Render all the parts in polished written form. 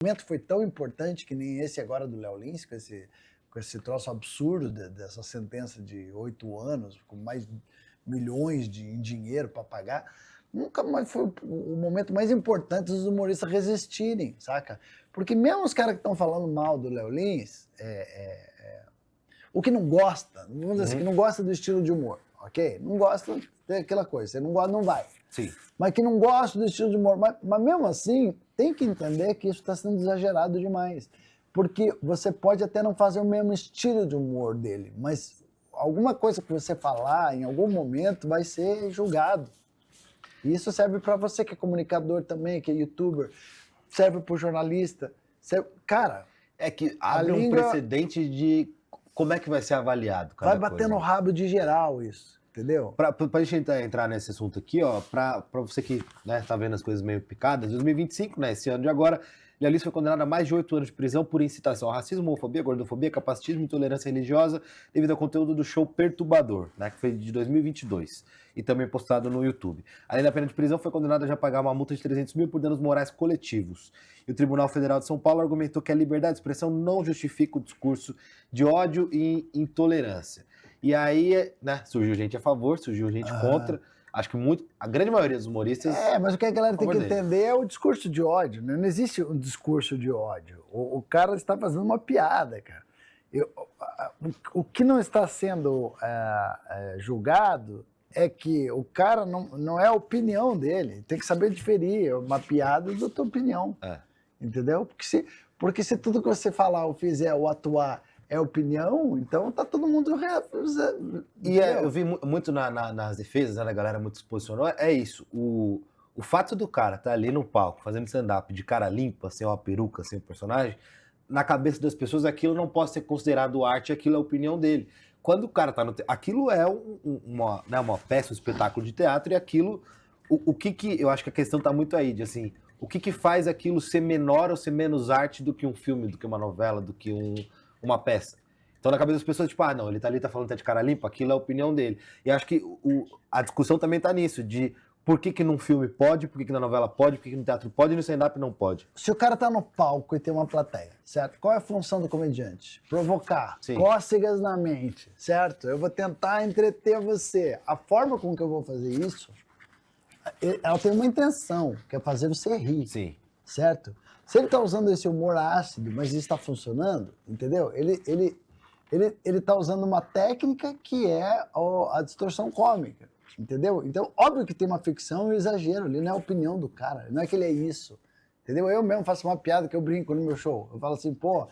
momento foi tão importante que nem esse agora do Léo Lins, com esse troço absurdo dessa sentença de 8 anos, com mais milhões em dinheiro para pagar. Nunca mais foi o momento mais importante dos humoristas resistirem, saca? Porque mesmo os caras que estão falando mal do Léo Lins, o que não gosta, vamos dizer assim, que não gosta do estilo de humor, ok? Não gosta daquela coisa, você não gosta, não vai. Sim. Mas que não gosta do estilo de humor, mas mesmo assim, tem que entender que isso está sendo exagerado demais. Porque você pode até não fazer o mesmo estilo de humor dele, mas alguma coisa que você falar em algum momento vai ser julgado. E isso serve para você que é comunicador também, que é youtuber, serve para o jornalista. Cara, é que abre um precedente de como é que vai ser avaliado cada coisa. Vai bater no rabo de geral isso, entendeu? Pra gente entrar nesse assunto aqui, ó, pra você que tá vendo as coisas meio picadas, 2025, né, esse ano de agora, Léo Lins foi condenado a mais de 8 anos de prisão por incitação ao racismo, homofobia, gordofobia, capacitismo e intolerância religiosa devido ao conteúdo do show Perturbador, né, que foi de 2022 e também postado no YouTube. Além da pena de prisão, foi condenado a já pagar uma multa de 300 mil por danos morais coletivos. E o Tribunal Federal de São Paulo argumentou que a liberdade de expressão não justifica o discurso de ódio e intolerância. E aí, né, surgiu gente a favor, surgiu gente contra. Acho que a grande maioria dos humoristas... mas o que a galera tem que entender é o discurso de ódio, né? Não existe um discurso de ódio. O cara está fazendo uma piada, cara. O que não está sendo julgado é que o cara não é a opinião dele. Tem que saber diferir uma piada da tua opinião. Entendeu? Porque se tudo que você falar ou fizer ou atuar é opinião, então tá todo mundo... E eu vi muito nas defesas, né, a galera muito se posicionou, é isso, o fato do cara tá ali no palco fazendo stand-up de cara limpa, sem uma peruca, sem um personagem, na cabeça das pessoas aquilo não pode ser considerado arte, aquilo é a opinião dele. Quando o cara tá no aquilo é uma peça, um espetáculo de teatro, e aquilo, o que eu acho que a questão tá muito aí, de assim, o que faz aquilo ser menor ou ser menos arte do que um filme, do que uma novela, do que uma peça. Então, na cabeça das pessoas, tipo, não, ele tá ali, tá falando de cara limpa, aquilo é a opinião dele. E acho que a discussão também tá nisso, de por que num filme pode, por que na novela pode, por que no teatro pode e no stand-up não pode. Se o cara tá no palco e tem uma plateia, certo? Qual é a função do comediante? Provocar, Sim. Cócegas na mente, certo? Eu vou tentar entreter você. A forma com que eu vou fazer isso, ela tem uma intenção, que é fazer você rir. Sim. Certo? Se ele está usando esse humor ácido, mas está funcionando, entendeu? Ele está usando uma técnica que é a distorção cômica, entendeu? Então, óbvio que tem uma ficção e um exagero ali, não é a opinião do cara, não é que ele é isso, entendeu? Eu mesmo faço uma piada que eu brinco no meu show, eu falo assim, pô,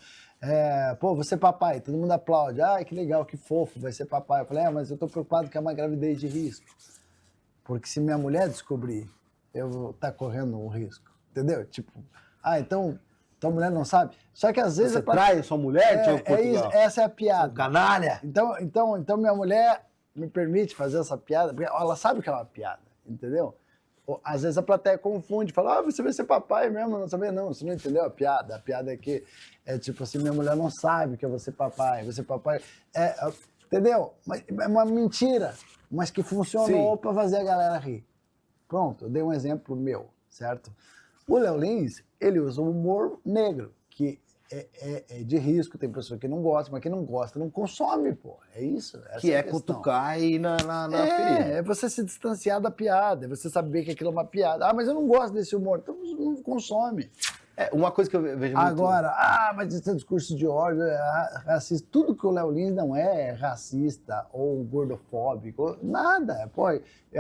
você é papai, todo mundo aplaude, que legal, que fofo, vai ser papai. Eu falei, mas eu tô preocupado que é uma gravidez de risco, porque se minha mulher descobrir, eu vou estar correndo um risco. Entendeu? Tipo, então tua mulher não sabe. Só que às vezes... Você trai a sua mulher, isso, essa é a piada. Canalha! Então minha mulher me permite fazer essa piada, porque ela sabe que é uma piada, entendeu? Às vezes a plateia confunde, fala, você vai ser papai mesmo, não sabia não, você não entendeu a piada. A piada é que, tipo assim, minha mulher não sabe que eu vou ser papai, entendeu? Mas é uma mentira, mas que funcionou para fazer a galera rir. Pronto, eu dei um exemplo meu, certo? O Léo Lins, ele usa um humor negro, que é de risco, tem pessoa que não gosta, mas quem não gosta não consome, pô. É isso. Que é cutucar e na ferida. É você se distanciar da piada, é você saber que aquilo é uma piada. Mas eu não gosto desse humor, então não consome. Uma coisa que eu vejo muito... Agora, mas esse discurso de ódio é racista. Tudo que o Léo Lins não é racista ou gordofóbico, nada. Pô,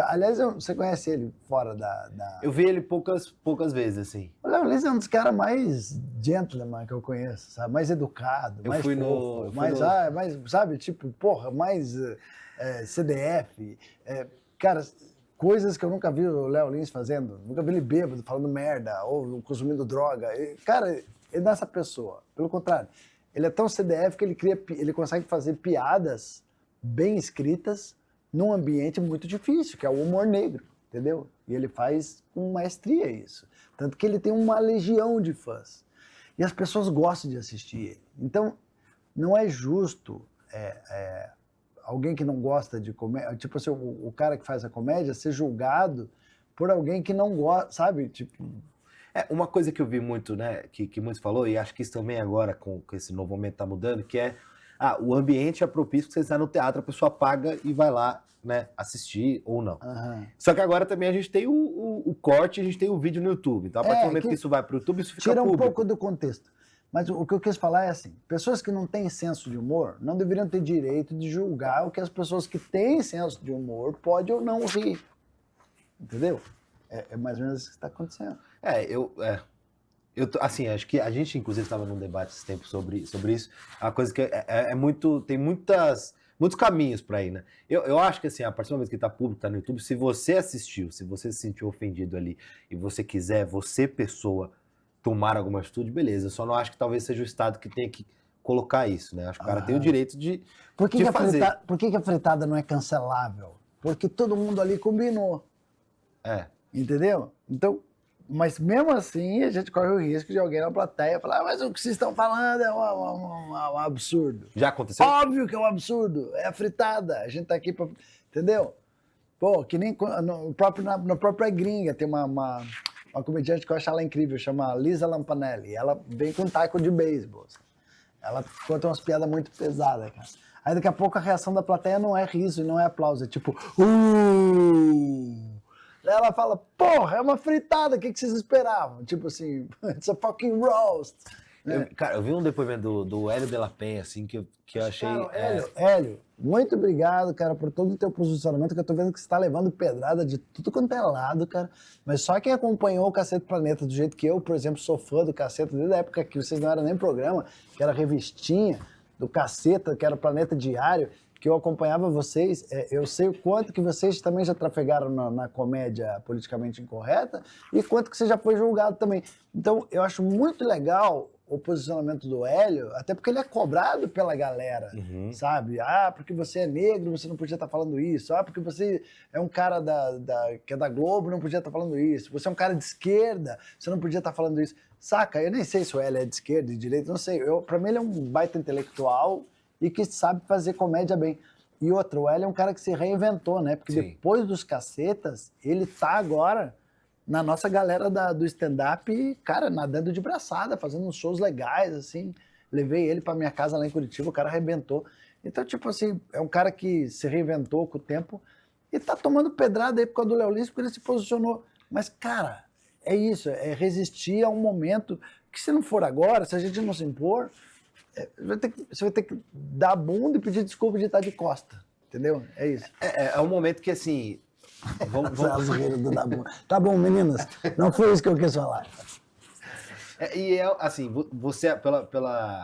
aliás, você conhece ele fora da... Eu vi ele poucas vezes, assim. O Léo Lins é um dos caras mais gentleman que eu conheço, sabe? Mais educado, mais fofo, mais, sabe? Tipo, mais CDF. Cara... Coisas que eu nunca vi o Léo Lins fazendo, nunca vi ele bêbado, falando merda, ou consumindo droga. Cara, ele não é essa pessoa. Pelo contrário, ele é tão CDF que ele consegue fazer piadas bem escritas num ambiente muito difícil, que é o humor negro, entendeu? E ele faz com maestria isso. Tanto que ele tem uma legião de fãs. E as pessoas gostam de assistir ele. Então, não é justo... alguém que não gosta de comédia, tipo assim, o cara que faz a comédia ser julgado por alguém que não gosta, sabe? Tipo... Uma coisa que eu vi muito, né, que muitos falou, e acho que isso também agora, com esse novo momento tá mudando, que é, o ambiente é propício que você está no teatro, a pessoa paga e vai lá, né, assistir ou não. Só que agora também a gente tem o corte, a gente tem o vídeo no YouTube. Então, a partir do momento que isso vai para o YouTube, isso fica tira público. Um pouco do contexto. Mas o que eu quis falar é assim, pessoas que não têm senso de humor não deveriam ter direito de julgar o que as pessoas que têm senso de humor podem ou não rir. Entendeu? É mais ou menos isso que está acontecendo. Assim, acho que a gente, inclusive, estava num debate esse tempo sobre isso. A coisa que tem muitos caminhos para ir, né? Eu acho que, assim, a partir do momento que está público, está no YouTube, se você assistiu, se você se sentiu ofendido ali e você quiser, você, pessoa, tomar alguma atitude, beleza. Eu só não acho que talvez seja o Estado que tenha que colocar isso, né? Acho que o cara tem o direito de fazer. Por que a fritada não é cancelável? Porque todo mundo ali combinou. Entendeu? Então, mas mesmo assim, a gente corre o risco de alguém na plateia falar, mas o que vocês estão falando é um absurdo. Já aconteceu? Óbvio que é um absurdo. É a fritada. A gente tá aqui pra... Entendeu? Pô, que nem na própria gringa tem uma comediante que eu acho ela incrível, chama Lisa Lampanelli. Ela vem com taco de beisebol. Ela conta umas piadas muito pesadas, cara. Aí daqui a pouco a reação da plateia não é riso, não é aplauso, é tipo... Ela fala, porra, é uma fritada, o que vocês esperavam? Tipo assim, it's a fucking roast. Cara, eu vi um depoimento do Hélio de la Penha, assim, que eu achei... Hélio, muito obrigado, cara, por todo o teu posicionamento, que eu tô vendo que você tá levando pedrada de tudo quanto é lado, cara. Mas só quem acompanhou o Cacete Planeta do jeito que eu, por exemplo, sou fã do Caceta, desde a época que vocês não eram nem programa, que era revistinha do Caceta, que era o Planeta Diário, que eu acompanhava vocês, eu sei o quanto que vocês também já trafegaram na comédia politicamente incorreta e quanto que você já foi julgado também. Então, eu acho muito legal o posicionamento do Hélio, até porque ele é cobrado pela galera, sabe? Porque você é negro, você não podia estar falando isso. Porque você é um cara que é da Globo, não podia estar falando isso. Você é um cara de esquerda, você não podia estar falando isso. Saca? Eu nem sei se o Hélio é de esquerda, de direita, não sei. Pra mim ele é um baita intelectual e que sabe fazer comédia bem. E outro, o Hélio é um cara que se reinventou, né? Porque depois dos Cacetas, ele tá agora na nossa galera do stand-up, cara, nadando de braçada, fazendo uns shows legais, assim. Levei ele pra minha casa lá em Curitiba, o cara arrebentou. Então, tipo assim, é um cara que se reinventou com o tempo e tá tomando pedrada aí por causa do Léo Lins, porque ele se posicionou. Mas, cara, é isso, é resistir a um momento que, se não for agora, se a gente não se impor... Você vai ter que dar a bunda e pedir desculpa de estar de costa, entendeu? É isso. É um momento que, assim... Vamos... Tá bom, meninas, não foi isso que eu quis falar. Assim, você,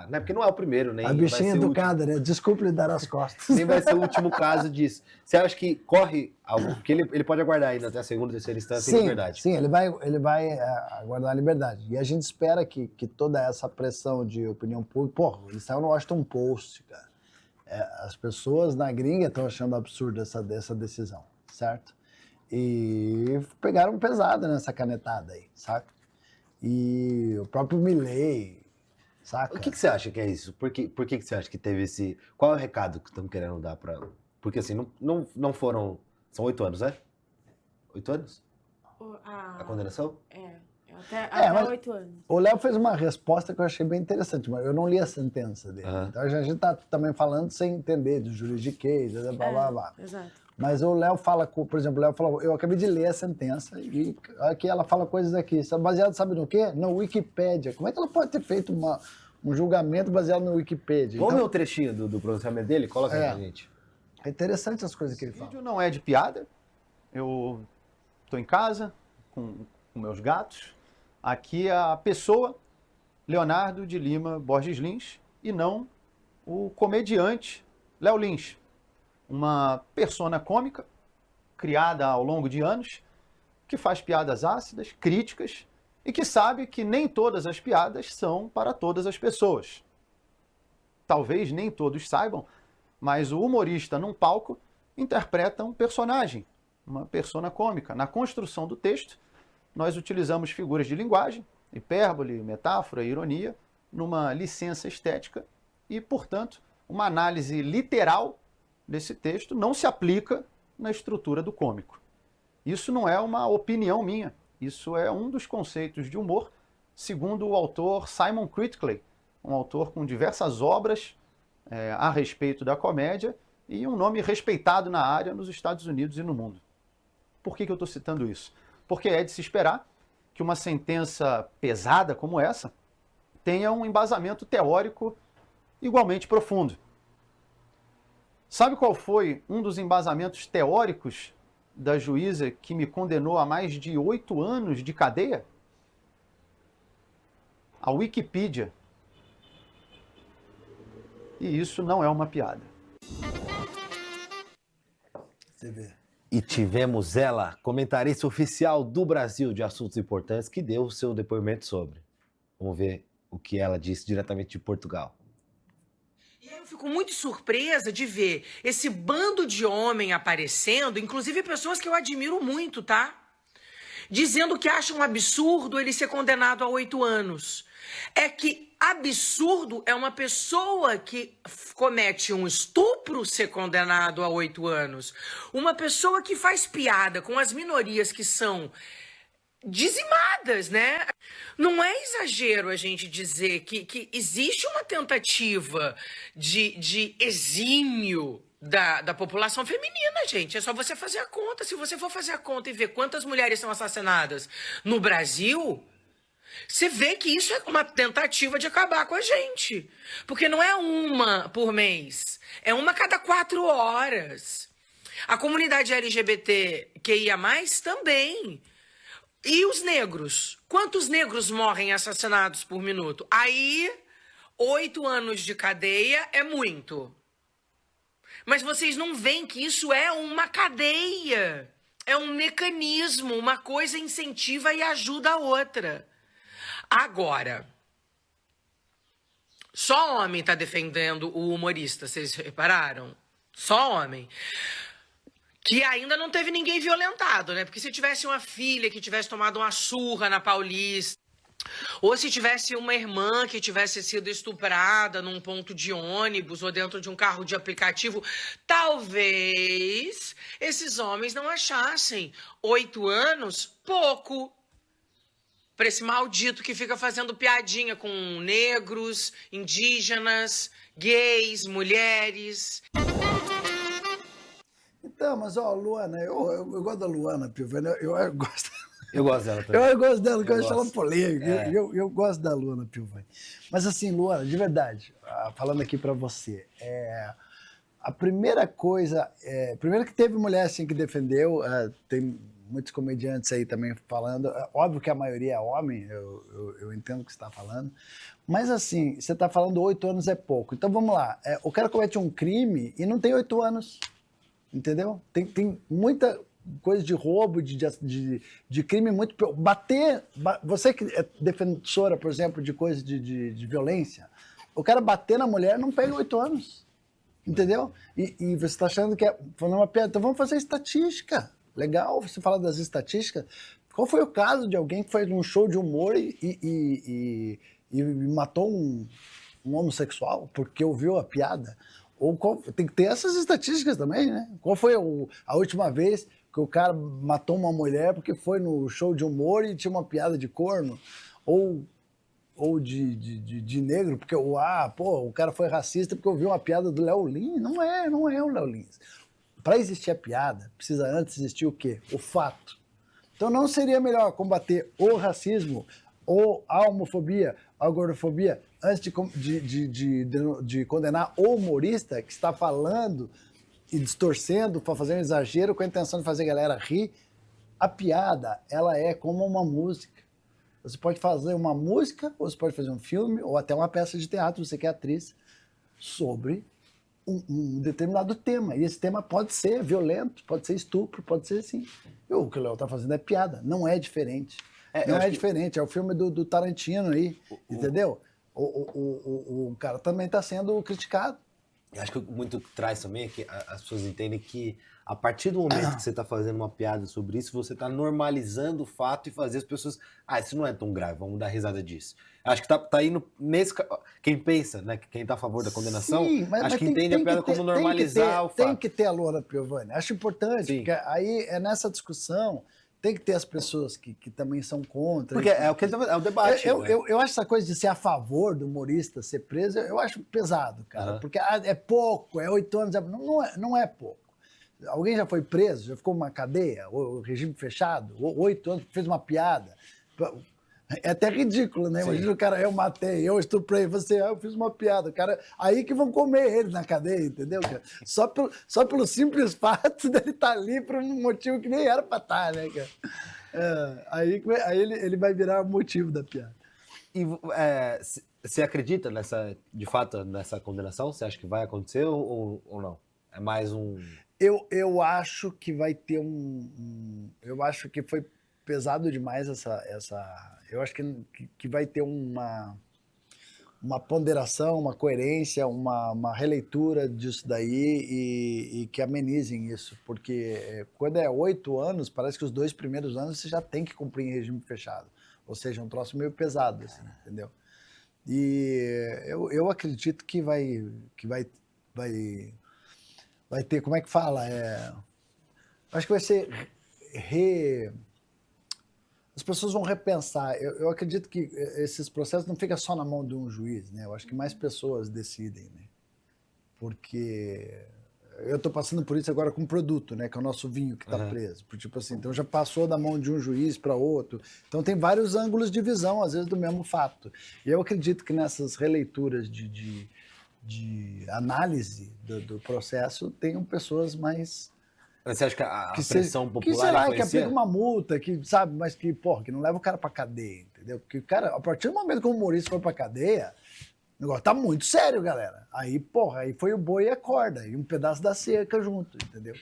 né, porque não é o primeiro, nem a bichinha educada, né? Desculpe lhe dar as costas. Nem vai ser o último caso disso. Você acha que corre algo? Porque ele pode aguardar ainda até a segunda, terceira instância em liberdade. Sim, ele vai aguardar a liberdade. E a gente espera que toda essa pressão de opinião pública... Porra, ele saiu no Washington Post, cara. As pessoas na gringa estão achando absurdo essa decisão, certo? E pegaram pesado nessa canetada aí, saca? E o próprio Milei, saca? O que você acha que é isso? Por que você acha que teve esse... Qual é o recado que estão querendo dar para... Porque assim, não foram... São 8 anos, né? 8 anos? A condenação? Até 8 anos. O Léo fez uma resposta que eu achei bem interessante, mas eu não li a sentença dele. Então a gente tá também falando sem entender do juridiquês, blá, blá, blá. Exato. Mas o Léo fala, por exemplo, o Léo falou, eu acabei de ler a sentença e aqui ela fala coisas aqui, baseado, sabe no quê? No Wikipédia. Como é que ela pode ter feito um julgamento baseado no Wikipédia? Vamos ver um trechinho do pronunciamento dele? Coloca aí pra gente. É interessante as coisas que ele fala. O vídeo não é de piada. Eu estou em casa com meus gatos. Aqui a pessoa, Leonardo de Lima Borges Lins, e não o comediante Léo Lins. Uma persona cômica, criada ao longo de anos, que faz piadas ácidas, críticas, e que sabe que nem todas as piadas são para todas as pessoas. Talvez nem todos saibam, mas o humorista num palco interpreta um personagem, uma persona cômica. Na construção do texto, nós utilizamos figuras de linguagem, hipérbole, metáfora, ironia, numa licença estética e, portanto, uma análise literal desse texto não se aplica na estrutura do cômico. Isso não é uma opinião minha, Isso é um dos conceitos de humor, segundo o autor Simon Critickley, um autor com diversas obras a respeito da comédia e um nome respeitado na área nos Estados Unidos e no mundo. Por que eu estou citando isso? Porque é de se esperar que uma sentença pesada como essa tenha um embasamento teórico igualmente profundo. Sabe qual foi um dos embasamentos teóricos da juíza que me condenou a mais de 8 anos de cadeia? A Wikipedia. E isso não é uma piada. Você vê. E tivemos ela, comentarista oficial do Brasil de assuntos importantes, que deu o seu depoimento sobre. Vamos ver o que ela disse diretamente de Portugal. E aí eu fico muito surpresa de ver esse bando de homem aparecendo, inclusive pessoas que eu admiro muito, tá? Dizendo que acham um absurdo ele ser condenado a 8 anos. É que absurdo é uma pessoa que comete um estupro ser condenado a 8 anos. Uma pessoa que faz piada com as minorias que são dizimadas, né? Não é exagero a gente dizer que existe uma tentativa de exímio da população feminina, gente. É só você fazer a conta. Se você for fazer a conta e ver quantas mulheres são assassinadas no Brasil, você vê que isso é uma tentativa de acabar com a gente. Porque não é uma por mês, é uma a cada 4 horas. A comunidade LGBTQIA+, também. E os negros? Quantos negros morrem assassinados por minuto? Aí, 8 anos de cadeia é muito. Mas vocês não veem que isso é uma cadeia. É um mecanismo, uma coisa incentiva e ajuda a outra. Agora, só homem está defendendo o humorista, vocês repararam? Só homem. Que ainda não teve ninguém violentado, né? Porque se tivesse uma filha que tivesse tomado uma surra na Paulista, ou se tivesse uma irmã que tivesse sido estuprada num ponto de ônibus ou dentro de um carro de aplicativo, talvez esses homens não achassem 8 anos pouco para esse maldito que fica fazendo piadinha com negros, indígenas, gays, mulheres. Então, mas ó, Luana, eu gosto da Luana Piovani, eu gosto. Eu gosto dela também. Eu gosto dela, porque eu acho ela polêmica. Eu gosto da Luana Piovani. Mas assim, Luana, de verdade, falando aqui pra você, a primeira coisa, primeiro que teve mulher assim que defendeu, tem muitos comediantes aí também falando, óbvio que a maioria é homem, eu entendo o que você está falando, mas assim, você está falando 8 anos é pouco. Então vamos lá, o cara comete um crime e não tem 8 anos, entendeu? Tem muita coisa de roubo, de crime muito pior. Você que é defensora, por exemplo, de coisa de violência, o cara bater na mulher não pega 8 anos, entendeu? E você está achando que é falando uma piada, então vamos fazer estatística. Legal você falar das estatísticas. Qual foi o caso de alguém que fez um show de humor e matou um homossexual porque ouviu a piada? Tem que ter essas estatísticas também, né? Qual foi a última vez que o cara matou uma mulher porque foi no show de humor e tinha uma piada de corno? Ou de negro, porque o cara foi racista porque ouviu uma piada do Léo Lins? Não é o Léo Lins. Para existir a piada, precisa antes existir o quê? O fato. Então não seria melhor combater o racismo, ou a homofobia, a gordofobia, antes de condenar o humorista que está falando e distorcendo para fazer um exagero com a intenção de fazer a galera rir? A piada, ela é como uma música. Você pode fazer uma música, ou você pode fazer um filme, ou até uma peça de teatro, você que é atriz, sobre um determinado tema. E esse tema pode ser violento, pode ser estupro, pode ser assim. E o que o Léo está fazendo é piada, não é diferente. Não é diferente, é o filme do Tarantino aí, entendeu? O cara também está sendo criticado. Eu acho que muito traz também é que as pessoas entendem que a partir do momento que você está fazendo uma piada sobre isso, você está normalizando o fato e fazer as pessoas... isso não é tão grave, vamos dar risada disso. Acho que tá indo nesse... Quem pensa, né, quem está a favor da condenação, sim, mas que entende a piada como normalizar o fato. Tem que ter a Luana Piovani, acho importante, sim. Porque aí é nessa discussão tem que ter as pessoas que também são contra. Porque é o debate. Eu acho essa coisa de ser a favor do humorista ser preso, eu acho pesado, cara. Porque é pouco, é 8 anos, não é pouco. Alguém já foi preso, já ficou numa cadeia, ou regime fechado, 8 anos, fez uma piada. É até ridículo, né? Imagina o cara, eu matei, eu estuprei, eu fiz uma piada. O cara, aí que vão comer ele na cadeia, entendeu? Cara? Só pelo simples fato dele estar ali por um motivo que nem era pra estar, né, cara? Aí ele vai virar o motivo da piada. E você acredita de fato, nessa condenação? Você acha que vai acontecer ou não? É mais um... Eu acho que vai ter eu acho que foi pesado demais essa... Eu acho que vai ter uma ponderação, uma coerência, uma releitura disso daí e que amenizem isso. Porque quando é 8 anos, parece que os 2 primeiros anos você já tem que cumprir em regime fechado. Ou seja, um troço meio pesado, assim, entendeu? E eu acredito que vai ter, como é que fala? Acho que vai ser as pessoas vão repensar. Eu acredito que esses processos não ficam só na mão de um juiz, né? Eu acho que mais pessoas decidem, né? Porque eu estou passando por isso agora com o produto, né? Que é o nosso vinho que está preso. Tipo assim, então já passou da mão de um juiz para outro. Então tem vários ângulos de visão, às vezes, do mesmo fato. E eu acredito que nessas releituras de análise do processo tenham pessoas mais... Você acha que a pressão popular que, sei lá, influencia? que aplica uma multa, que sabe, mas que não leva o cara pra cadeia, entendeu? Porque o cara, a partir do momento que o humorista for pra cadeia, o negócio tá muito sério, galera. Aí foi o boi e a corda, e um pedaço da cerca junto, entendeu?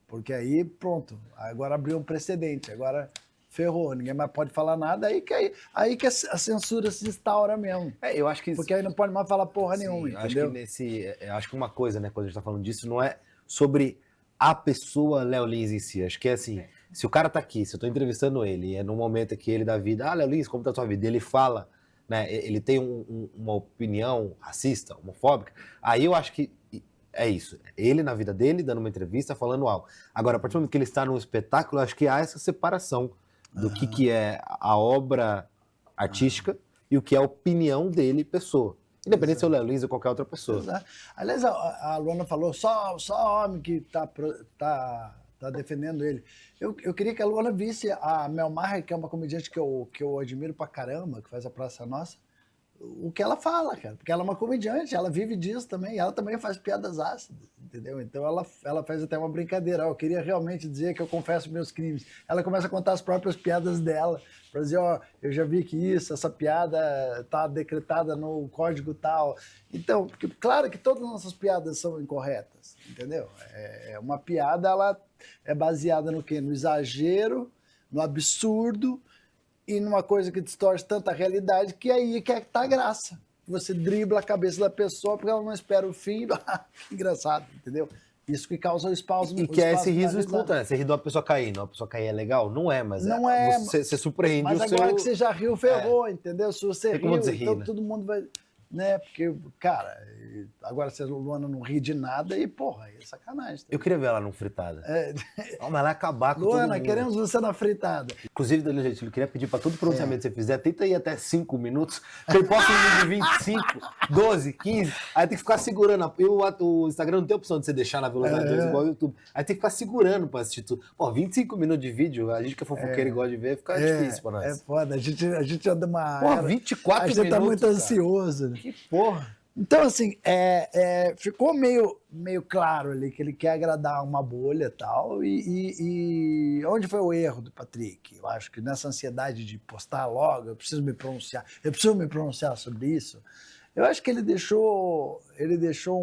Porque aí, pronto, agora abriu um precedente, agora ferrou, ninguém mais pode falar nada, aí que a censura se instaura mesmo. Eu acho que... Porque aí não pode mais falar porra nenhuma, entendeu? Acho que uma coisa, né, quando a gente tá falando disso, não é sobre a pessoa Léo Lins em si. Acho que é assim, se o cara tá aqui, se eu tô entrevistando ele, é num momento que ele dá vida, Léo Lins, como tá a sua vida? E ele fala, né, ele tem uma opinião racista, homofóbica, aí eu acho que é isso. Ele, na vida dele, dando uma entrevista, falando algo. Agora, a partir do momento que ele está num espetáculo, eu acho que há essa separação do que é a obra artística e o que é a opinião dele, pessoa. Independente se é o Léo Lins ou qualquer outra pessoa. Exato. Aliás, a Luana falou, só homem que tá defendendo ele. Eu queria que a Luana visse a Mel Maher, que é uma comediante que eu admiro pra caramba, que faz a Praça Nossa, o que ela fala, cara. Porque ela é uma comediante, ela vive disso também, ela também faz piadas ácidas, entendeu? Então ela faz até uma brincadeira. Eu queria realmente dizer que eu confesso meus crimes. Ela começa a contar as próprias piadas dela, para dizer, eu já vi que essa piada tá decretada no código tal. Então, porque, claro que todas as nossas piadas são incorretas, entendeu? Uma piada, ela é baseada no quê? No exagero, no absurdo, e numa coisa que distorce tanta realidade que aí é que tá a graça. Você dribla a cabeça da pessoa porque ela não espera o fim. Que engraçado, entendeu? Isso que causa o espasmo. E que é esse riso espontâneo. Você ri de uma pessoa caindo, uma pessoa cair é legal? Não é, mas não você surpreende mas o seu... Mas agora que você já riu, ferrou, entendeu? Se você riu, então né? Todo mundo vai... Né? Porque, cara, agora se a Luana não ri de nada e, porra, é sacanagem. Tá? Eu queria ver ela num fritada. Mas ela acabar com Luana, todo mundo. queremos você na fritada. Inclusive, Danilo Gentili, eu queria pedir para todo pronunciamento que você fizer, tenta ir até 5 minutos, porque eu posso ir de 25, 12, 15, aí tem que ficar segurando. O Instagram não tem opção de você deixar na velocidade 2 igual o YouTube. Aí tem que ficar segurando para assistir tudo. Pô, 25 minutos de vídeo, a gente que é fofoqueiro e gosta de ver, fica difícil para nós. É foda, a gente anda uma... Porra, 24 minutos, a gente tá muito ansioso. Né? Que porra. Então, assim, ficou meio claro ali que ele quer agradar uma bolha e tal. E onde foi o erro do Patrick? Eu acho que nessa ansiedade de postar logo, eu preciso me pronunciar sobre isso. Eu acho que ele deixou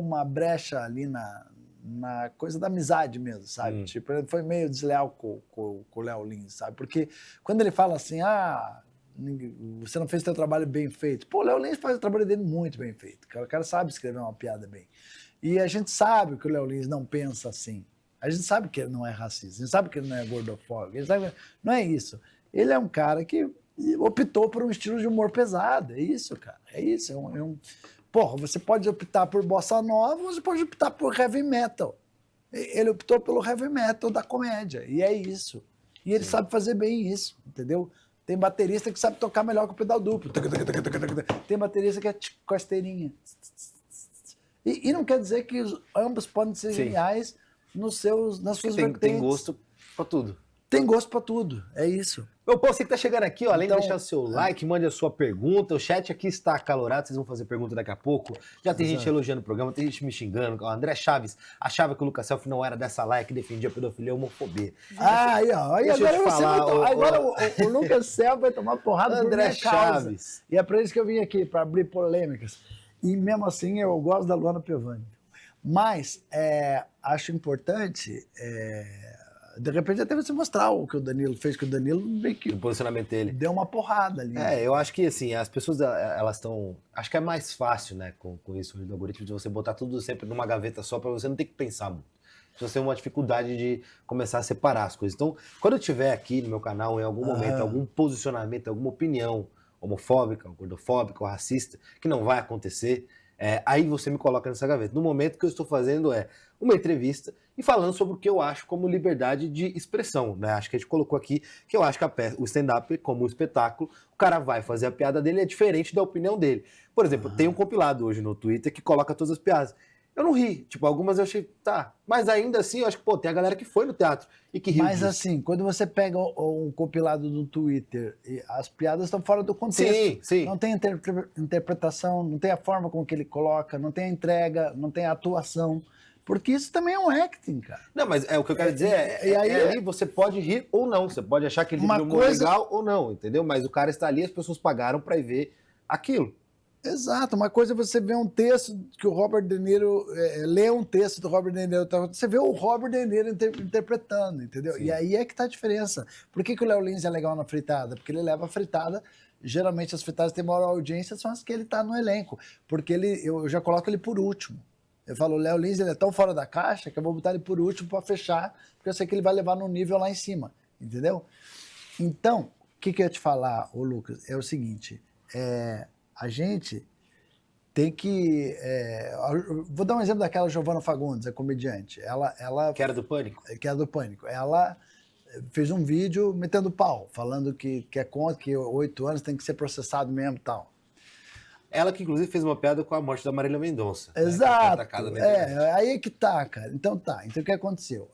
uma brecha ali na coisa da amizade mesmo, sabe? Tipo, ele foi meio desleal com o Léo Lins, sabe? Porque quando ele fala assim, você não fez o seu trabalho bem feito. Pô, o Léo Lins faz o trabalho dele muito bem feito. O cara sabe escrever uma piada bem. E a gente sabe que o Léo Lins não pensa assim. A gente sabe que ele não é racista. A gente sabe que ele não é gordofóbico. A gente sabe que não é isso. Ele é um cara que optou por um estilo de humor pesado. É isso, cara. É isso. Porra, você pode optar por bossa nova, você pode optar por heavy metal. Ele optou pelo heavy metal da comédia. E é isso. E ele sabe fazer bem isso, entendeu? Tem baterista que sabe tocar melhor com o pedal duplo. Tem baterista que é com a esteirinha. E não quer dizer que ambos podem ser geniais nas suas vertentes. Tem gosto pra tudo. Tem gosto pra tudo, é isso. Meu povo, você que tá chegando aqui, ó, além Então, de deixar o seu like, mande a sua pergunta. O chat aqui está acalorado, vocês vão fazer pergunta daqui a pouco. Já tem gente elogiando o programa, tem gente me xingando. O André Chaves achava que o Lucas Selfie não era dessa laia que defendia a pedofilia e a homofobia. Aí, ó. Aí Deixa eu agora te você falar, vai tomar. Agora o Lucas Selfie vai tomar porrada por André minha causa. Chaves. E é pra isso que eu vim aqui, pra abrir polêmicas. E mesmo assim, eu gosto da Luana Piovani. Mas acho importante, de repente, até você mostrar o que o Danilo fez, que o Danilo meio que O posicionamento dele. deu uma porrada ali. Eu acho que assim, as pessoas, elas estão... Acho que é mais fácil, né, com isso do algoritmo, de você botar tudo sempre numa gaveta só pra você não ter que pensar muito. Você tem uma dificuldade de começar a separar as coisas. Então, quando eu tiver aqui no meu canal, em algum momento, algum posicionamento, alguma opinião homofóbica, gordofóbica ou racista, que não vai acontecer, aí você me coloca nessa gaveta. No momento que eu estou fazendo uma entrevista e falando sobre o que eu acho como liberdade de expressão, né? Acho que a gente colocou aqui que eu acho que o stand-up, como um espetáculo, o cara vai fazer a piada dele, é diferente da opinião dele. Por exemplo, tem um compilado hoje no Twitter que coloca todas as piadas. Eu não ri, tipo, algumas eu achei, tá. Mas ainda assim, eu acho que, pô, tem a galera que foi no teatro e que riu Mas disso. assim, quando você pega um compilado do Twitter, as piadas estão fora do contexto. Sim, sim. Não tem interpretação, não tem a forma com que ele coloca, não tem a entrega, não tem a atuação. Porque isso também é um acting, cara. Não, mas o que eu quero dizer E aí ali você pode rir ou não. Você pode achar que ele é legal ou não, entendeu? Mas o cara está ali, as pessoas pagaram para ir ver aquilo. Exato. Uma coisa é você ver um texto que o Robert De Niro... lê um texto do Robert De Niro, você vê o Robert De Niro interpretando, entendeu? Sim. E aí é que tá a diferença. Por que o Léo Lins é legal na fritada? Porque ele leva a fritada... Geralmente as fritadas que têm maior audiência são as que ele tá no elenco. Porque eu já coloco ele por último. Eu falo, o Léo Lins ele é tão fora da caixa que eu vou botar ele por último para fechar, porque eu sei que ele vai levar no nível lá em cima, entendeu? Então, o que eu ia te falar, ô Lucas, é o seguinte, a gente tem que... vou dar um exemplo daquela Giovanna Fagundes, a comediante. Ela que era do Pânico? Que era do Pânico. Ela fez um vídeo metendo pau, falando que é contra, que 8 anos tem que ser processado mesmo e tal. Ela que, inclusive, fez uma piada com a morte da Marília Mendonça. Exato. Aí é que tá, cara. Então o que aconteceu?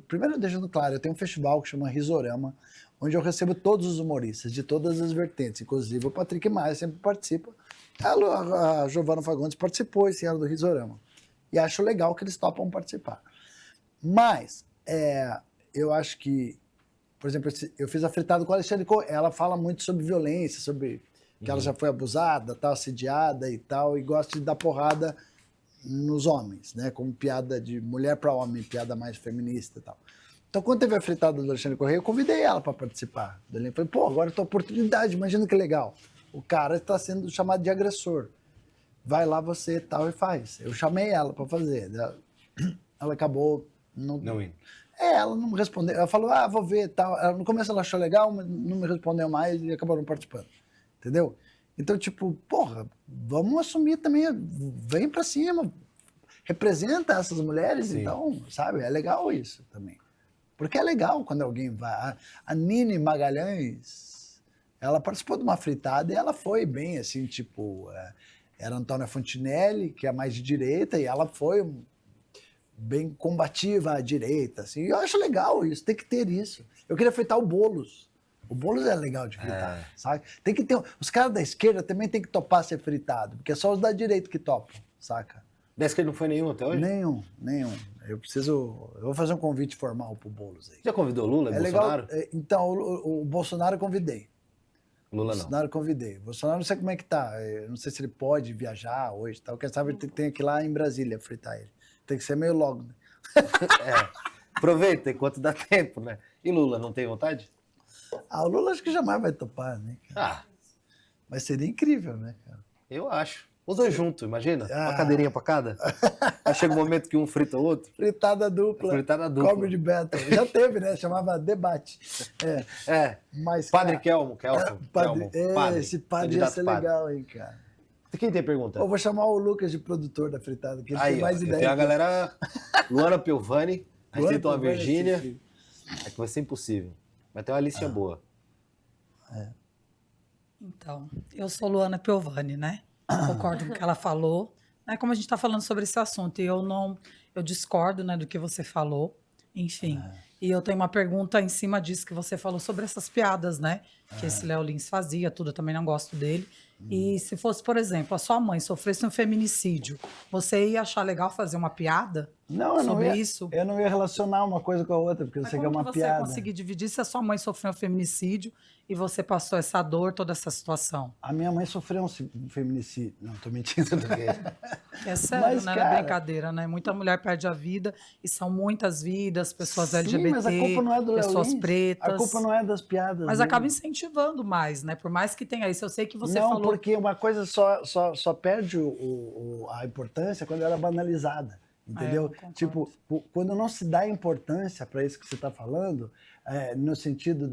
Primeiro, deixando claro, eu tenho um festival que chama Risorama, onde eu recebo todos os humoristas, de todas as vertentes. Inclusive o Patrick Maia sempre participa. A Giovanna Fagundes participou esse ano do Risorama. E acho legal que eles topam participar. Mas, eu acho que, por exemplo, eu fiz a fritada com a Alexandre Corrêa. Ela fala muito sobre violência, sobre... que ela já foi abusada, tal, assediada e tal, e gosta de dar porrada nos homens, né? Como piada de mulher para homem, piada mais feminista e tal. Então, quando teve a fritada do Alexandre Corrêa, eu convidei ela para participar. Eu falei, pô, agora é tua oportunidade, imagina que legal. O cara está sendo chamado de agressor. Vai lá você e tal e faz. Eu chamei ela para fazer. Ela acabou... Não indo. Ela não me respondeu. Ela falou, vou ver e tal. No começo ela achou legal, mas não me respondeu mais e acabou não participando. Entendeu? Então, tipo, porra, vamos assumir também, vem pra cima, representa essas mulheres, sim. Então, sabe? É legal isso também. Porque é legal quando alguém vai. A Nini Magalhães, ela participou de uma fritada e ela foi bem, assim, tipo, era a Antônia Fontinelli, que é mais de direita, e ela foi bem combativa à direita, assim. E eu acho legal isso, tem que ter isso. Eu queria fritar o Boulos. O Boulos é legal de fritar, sabe? Tem que ter... Os caras da esquerda também tem que topar ser fritado, porque é só os da direita que topam, saca? Da esquerda não foi nenhum até hoje? Nenhum. Eu vou fazer um convite formal pro Boulos aí. Já convidou Lula e Bolsonaro? Legal. Então, o Bolsonaro eu convidei. Lula não. Bolsonaro eu convidei. O Bolsonaro não sei como é que tá. Eu não sei se ele pode viajar hoje e tal. Quem sabe ele tem que ir lá em Brasília fritar ele. Tem que ser meio logo, né? Aproveita enquanto dá tempo, né? E Lula, não tem vontade? O Lula acho que jamais vai topar, né, cara? Mas seria incrível, né, cara? Eu acho. Os dois juntos, imagina? Uma cadeirinha pra cada. Aí chega um momento que um frita o outro. Fritada dupla. Comedy Battle. Já teve, né? Chamava debate. Mas, Padre Kelmo. Esse padre ia ser legal, hein, cara. Quem tem pergunta? Eu vou chamar o Lucas de produtor da fritada, que ele tem mais ideia. Tem a galera... Luana Piovani, a Virgínia. É que vai ser impossível. Mas tem uma listinha boa. Então, eu sou Luana Piovani, né? Concordo com o que ela falou. Como a gente está falando sobre esse assunto, e eu discordo, né, do que você falou. Enfim, e eu tenho uma pergunta em cima disso que você falou sobre essas piadas, né? Que esse Léo Lins fazia, tudo, eu também não gosto dele. E se fosse, por exemplo, a sua mãe sofresse um feminicídio, você ia achar legal fazer uma piada sobre isso? Eu não ia relacionar uma coisa com a outra, porque eu sei que é uma piada. Como você ia conseguir dividir se a sua mãe sofreu um feminicídio e você passou essa dor, toda essa situação? A minha mãe sofreu um feminicídio. Não, tô mentindo. É sério, Mas, né? cara, Não é brincadeira, né? Muita mulher perde a vida e são muitas vidas, pessoas sim, LGBT, mas a culpa não é do Léo pessoas Lins. pretas. A culpa não é das piadas. Mas dele. acaba incentivando mais, né? Por mais que tenha isso. Eu sei que você não, falou... porque uma coisa só perde a importância quando ela é banalizada. Entendeu? Tipo, quando não se dá importância para isso que você está falando, no sentido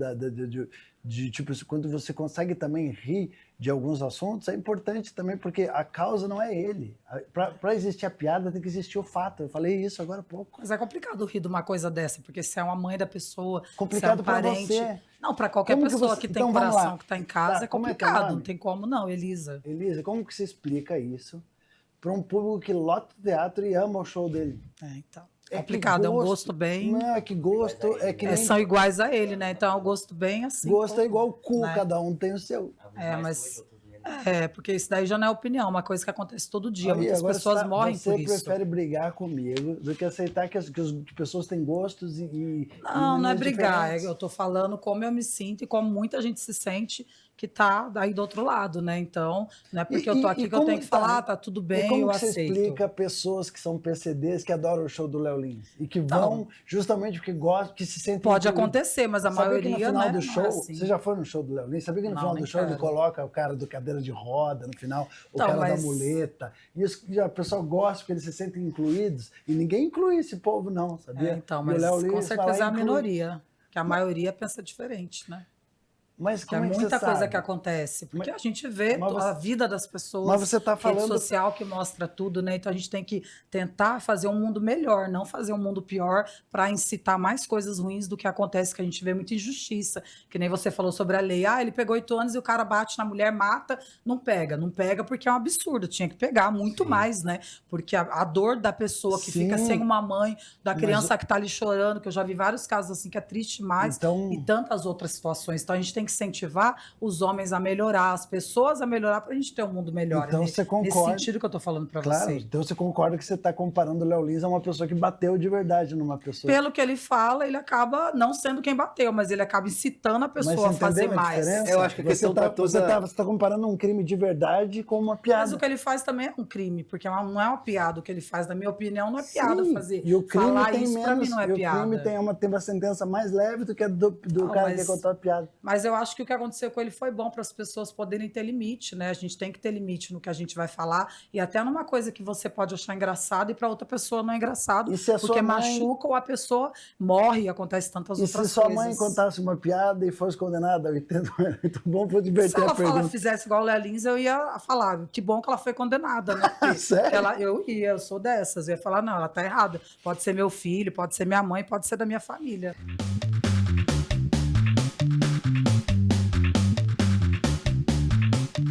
de tipo, quando você consegue também rir de alguns assuntos, é importante também, porque a causa não é ele. Para existir a piada, tem que existir o fato. Eu falei isso agora há pouco. Mas é complicado rir de uma coisa dessa, porque se é uma mãe da pessoa, complicado se é um parente... você. Não, para qualquer pessoa que tem coração, que está em casa, é complicado. Não tem como não, Elisa. Elisa, como que você explica isso para um público que lota o teatro e ama o show dele? Então. É complicado, é um gosto bem... Não, é que gosto... É que nem... São iguais a ele, né? Então é um gosto bem assim. Gosto é igual o cu, né? Cada um tem o seu. Mas... porque isso daí já não é opinião, uma coisa que acontece todo dia. Muitas pessoas morrem por isso. Você prefere brigar comigo do que aceitar que as pessoas têm gostos e não é brigar. Eu tô falando como eu me sinto e como muita gente se sente que tá aí do outro lado, né? Então, não é porque eu tô aqui que eu tenho que falar, tá tudo bem, e como eu que aceito. Você explica pessoas que são PCDs que adoram o show do Léo Lins e que vão justamente porque gostam, que se sentem... Pode acontecer, mas a maioria, que no final do show, assim. você já foi no show do Léo Lins? Sabia que no final do show ele coloca o cara do cadeira de roda, no final, o cara da muleta. E o pessoal gosta porque eles se sentem incluídos e ninguém inclui esse povo não, sabia? Então, mas com certeza é a minoria, que a maioria pensa diferente, né? Mas como é muita coisa que acontece, porque a gente vê a vida das pessoas, mas você tá falando... rede social que mostra tudo, né? Então a gente tem que tentar fazer um mundo melhor, não fazer um mundo pior para incitar mais coisas ruins do que acontece, que a gente vê muita injustiça, que nem você falou sobre a lei, ele pegou 8 anos e o cara bate na mulher, mata, não pega porque é um absurdo, tinha que pegar muito mais, né? Porque a dor da pessoa que fica sem uma mãe, da criança que tá ali chorando, que eu já vi vários casos assim, que é triste demais, e tantas outras situações, então a gente tem que incentivar os homens a melhorar, as pessoas a melhorar para a gente ter um mundo melhor. Então você concorda? Nesse sentido que eu estou falando para você. Então você concorda que você está comparando o Léo Lins a uma pessoa que bateu de verdade numa pessoa? Pelo que ele fala, ele acaba não sendo quem bateu, mas ele acaba incitando a pessoa a fazer mais. Eu acho que a questão você está comparando um crime de verdade com uma piada. Mas o que ele faz também é um crime, porque não é uma piada o que ele faz. Na minha opinião, não é piada fazer. E o crime falar tem isso para mim não é piada. O crime tem uma sentença mais leve do que a do cara que contou a piada. Mas eu acho que o que aconteceu com ele foi bom para as pessoas poderem ter limite, né? A gente tem que ter limite no que a gente vai falar e até numa coisa que você pode achar engraçado e para outra pessoa não é engraçado, porque machuca ou a pessoa morre e acontece tantas outras coisas. E se sua mãe contasse uma piada e fosse condenada a 80 anos, muito bom para divertir a pergunta. Se ela fizesse igual o Léo Lins, eu ia falar, que bom que ela foi condenada, né? Sério? Eu sou dessas, eu ia falar, não, ela tá errada. Pode ser meu filho, pode ser minha mãe, pode ser da minha família.